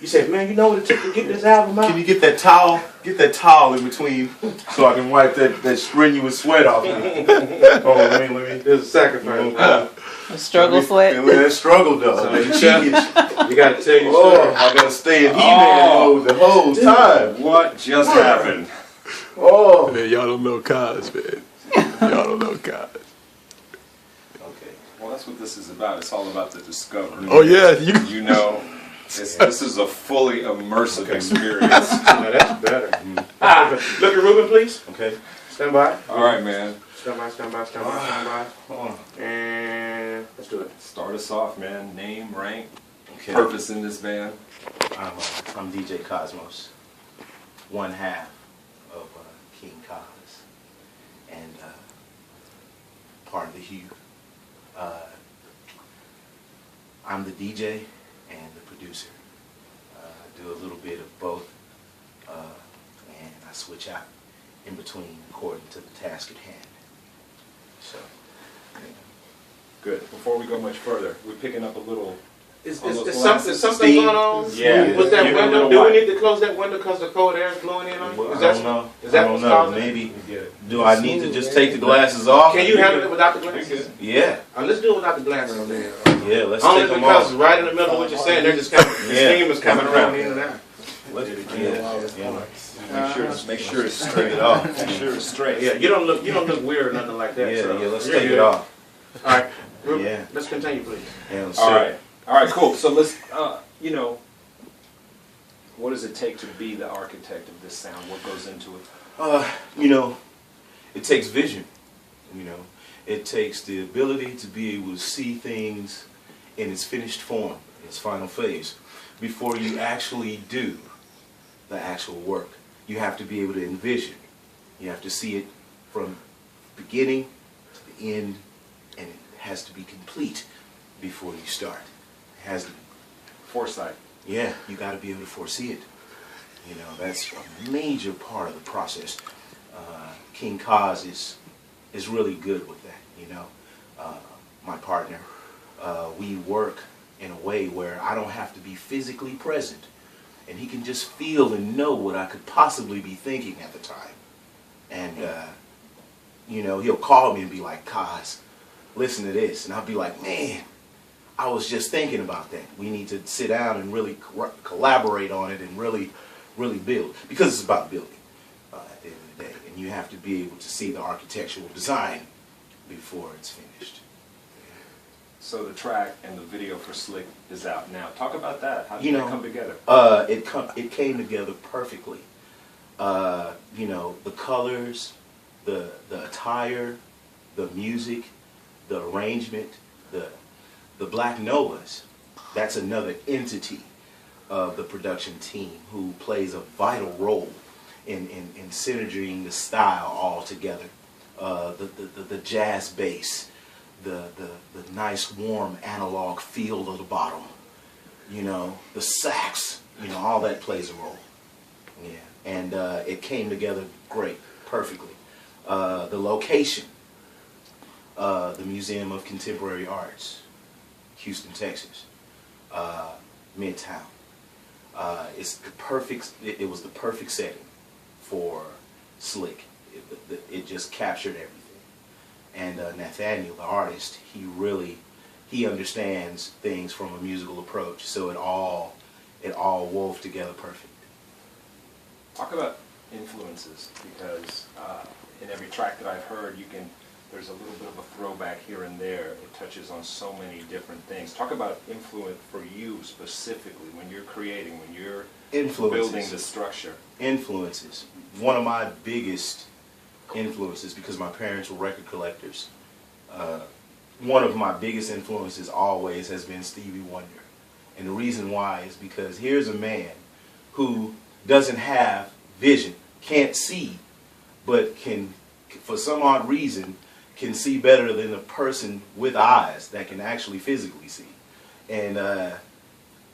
You said, man, you know what it took to get this album out? Can you get that towel? Get that towel in between so I can wipe that strenuous sweat off me. Oh, let me. There's a sacrifice. A struggle sweat. That struggle, though. So That you cheekage. You got to tell your Oh, story. I gotta stay in He-Man mode the whole time. What just happened? Oh. Man, y'all don't know Cos, man. Y'all don't know Cos. Okay. Well, that's what this is about. It's all about the discovery. Oh yeah, You know, this is a fully immersive experience. Now that's better. Look at Ruben, please. Okay. Stand by. All right, man. Stand by, stand by, stand by, stand by. And let's do it. Start us off, man. Name, rank, Okay. purpose in this band. I'm DJ Cozmos, one half of King Cos, and part of the Hue. I'm the DJ and the producer. I do a little bit of both, and I switch out in between according to the task at hand. So, Good. Before we go much further, we're picking up a little. Is on those something glasses. going on? Yeah. With that Give it a window? little Do we light. need to close that window because the cold air is blowing in on it? I don't know. Is that I don't what's know. causing it? Maybe. Do I need to just take the glasses off? Can you handle it without the glasses? Yeah. Let's do it without the glasses. Yeah. Let's Only take them because off. right in the middle of what you're saying, they're just coming, the Yeah. steam is coming around in and out. Yeah. Make sure it's Take straight. it off. Make sure it's straight. Yeah, you don't look weird or nothing like that. Yeah. so Yeah. Let's you're take it good. off. All right, Ruben, Yeah. let's continue, please. Yeah. Let's All see. right. All right. Cool. So let's. You know, what does it take to be the architect of this sound? What goes into it? You know, it takes vision. You know, it takes the ability to be able to see things in its finished form, its final phase, before you actually do the actual work. You have to be able to envision. You have to see it from beginning to the end, and it has to be complete before you start. It has to be. Foresight. Yeah, you got to be able to foresee it. You know, that's a major part of the process. King Cos is really good with that. You know, my partner, we work in a way where I don't have to be physically present, and he can just feel and know what I could possibly be thinking at the time. And you know, he'll call me and be like, "Cos, listen to this," and I'll be like, "Man, I was just thinking about that. We need to sit down and really collaborate on it and really build." Because it's about building at the end of the day. And you have to be able to see the architectural design before it's finished. So the track and the video for Slick is out now. Talk about that. How did You that know, come together? It came together perfectly. You know, the colors, the attire, the music, the arrangement, the Black Noahs, that's another entity of the production team who plays a vital role in synergying the style all together. The jazz bass, the nice warm analog feel of the bottom, you know, the sax, you know, all that plays a role. Yeah, and it came together great, perfectly. The location, the Museum of Contemporary Arts, Houston, Texas, Midtown. It's the perfect. It was the perfect setting for Slick. It just captured everything. And Nathaniel, the artist, he understands things from a musical approach. So it all wove together perfect. Talk about influences, because in every track that I've heard, there's a little bit of a throwback here and there. It touches on so many different things. Talk about influence for you specifically when you're creating, when you're building the structure. Influences. One of my biggest influences, because my parents were record collectors, one of my biggest influences always has been Stevie Wonder. And the reason why is because here's a man who doesn't have vision, can't see, but can, for some odd reason, can see better than a person with eyes that can actually physically see. And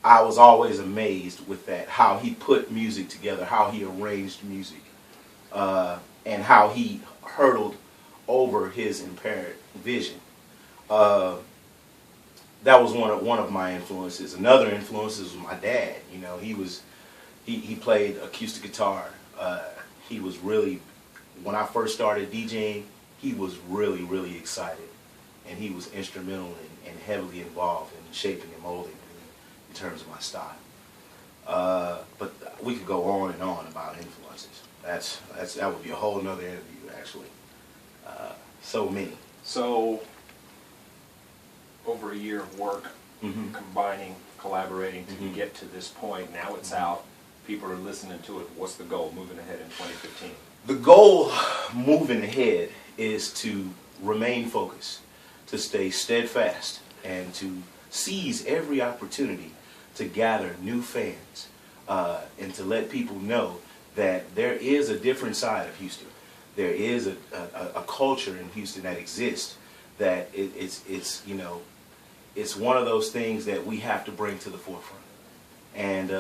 I was always amazed with that, how he put music together, how he arranged music, and how he hurdled over his impaired vision. that was one of my influences. Another influence was my dad. You know, he played acoustic guitar. He was really, when I first started DJing, he was really excited, and he was instrumental and heavily involved in shaping and molding me in terms of my style. But we could go on and on about influences. That would be a whole nother interview, actually. So many. So, over a year of work, combining, collaborating to get to this point. Now it's out. People are listening to it. What's the goal moving ahead in 2015? The goal moving ahead is to remain focused, to stay steadfast, and to seize every opportunity to gather new fans, and to let people know that there is a different side of Houston. There is a culture in Houston that exists, that it's you know, it's one of those things that we have to bring to the forefront. And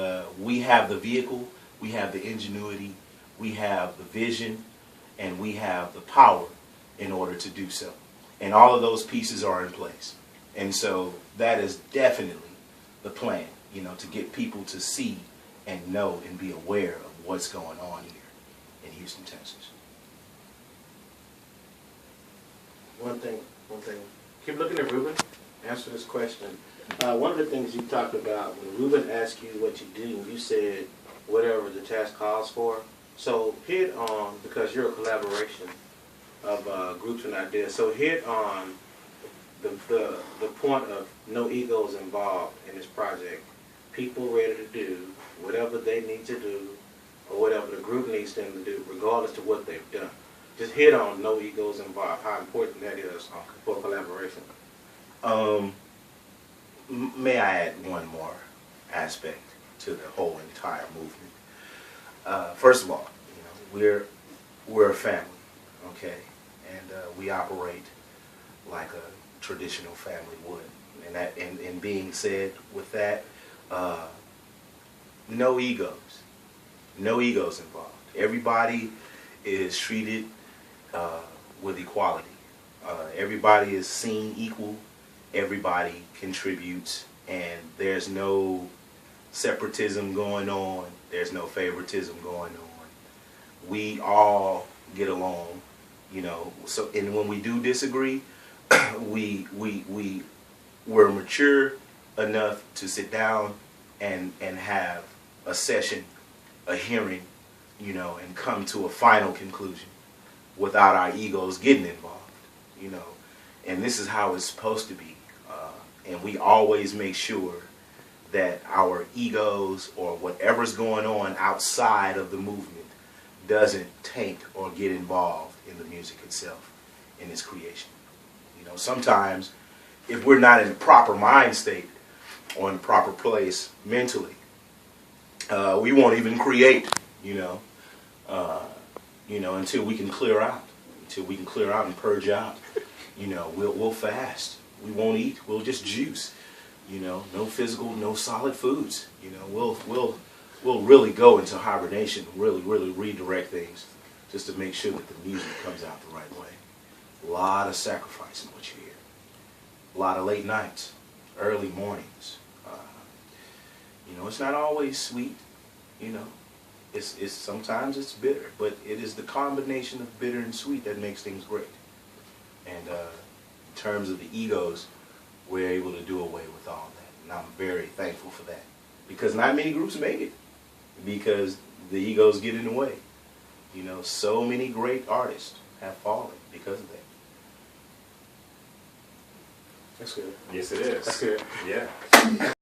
we have the vehicle, we have the ingenuity, we have the vision, and we have the power in order to do so. And all of those pieces are in place. And so that is definitely the plan, you know, to get people to see and know and be aware of what's going on here in Houston, Texas. One thing. Keep looking at Ruben. Answer this question. One of the things you talked about when Ruben asked you what you do, you said whatever the task calls for. So hit on, because you're a collaboration of groups and ideas. So hit on the point of no egos involved in this project. People ready to do whatever they need to do, or whatever the group needs them to do, regardless of what they've done. Just hit on no egos involved, how important that is for collaboration. May I add one more aspect to the whole entire movement? First of all, you know, we're a family, okay, and we operate like a traditional family would. And that, and being said with that, no egos involved. Everybody is treated with equality. Everybody is seen equal. Everybody contributes, and there's no separatism going on. There's no favoritism going on. We all get along, you know. So, and when we do disagree, we're mature enough to sit down and have a session, a hearing, you know, and come to a final conclusion without our egos getting involved, you know. And this is how it's supposed to be. And we always make sure that our egos or whatever's going on outside of the movement doesn't taint or get involved in the music itself, in its creation. You know, sometimes if we're not in the proper mind state or in the proper place mentally, we won't even create, you know, until we can clear out, and purge out. You know, we'll fast. We won't eat. We'll just juice. You know, no physical, no solid foods. You know, we'll really go into hibernation. Really redirect things, just to make sure that the music comes out the right way. A lot of sacrifice in what you hear. A lot of late nights, early mornings. You know, it's not always sweet. You know, it's sometimes it's bitter, but it is the combination of bitter and sweet that makes things great. And in terms of the egos, we're able to do away with all that. And I'm very thankful for that. Because not many groups make it. Because the egos get in the way. You know, so many great artists have fallen because of that. That's good. Yes, it is. That's good. Yeah.